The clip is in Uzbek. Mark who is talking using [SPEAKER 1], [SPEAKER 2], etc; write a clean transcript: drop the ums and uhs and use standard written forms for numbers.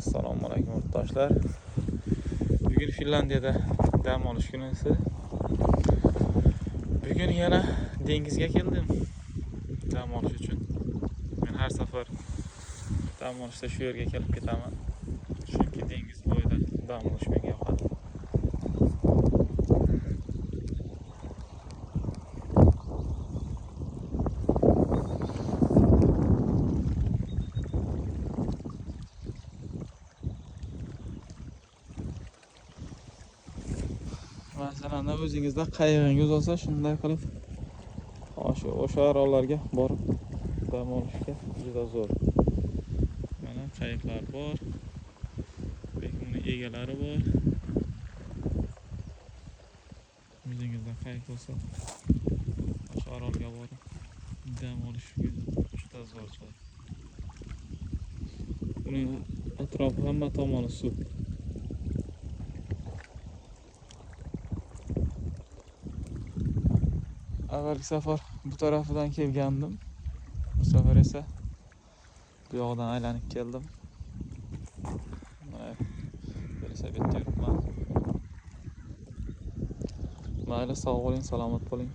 [SPEAKER 1] Assalomu alaykum yurtdoshlar. Bugun Finlandiyada dam olish kunisi. Bugun yana dengizga keldim dam olish uchun. Men har safar dam olishda shu yerga kelib ketaman. Chunki dengiz bo'yida dam olish menga yoqadi. Masalan, o'zingizda qayig'ingiz olsa, shunday qilib o'sha orollarga borib dam olishga juda zo'r. Mana qayiqlar bor. Lekin uni egalari bor. O'zingizda qayiq olsa, o'sha orolga borib dam olish juda zo'r joy. Uning atrofi hamma tomoni suv. Avvalgi safar bu tarafidan kelgandim. Bu safar esa bu yoqdan aylanib keldim. Mana velosipedda yuribman. Mayli, sog' bo'ling, salomat bo'ling.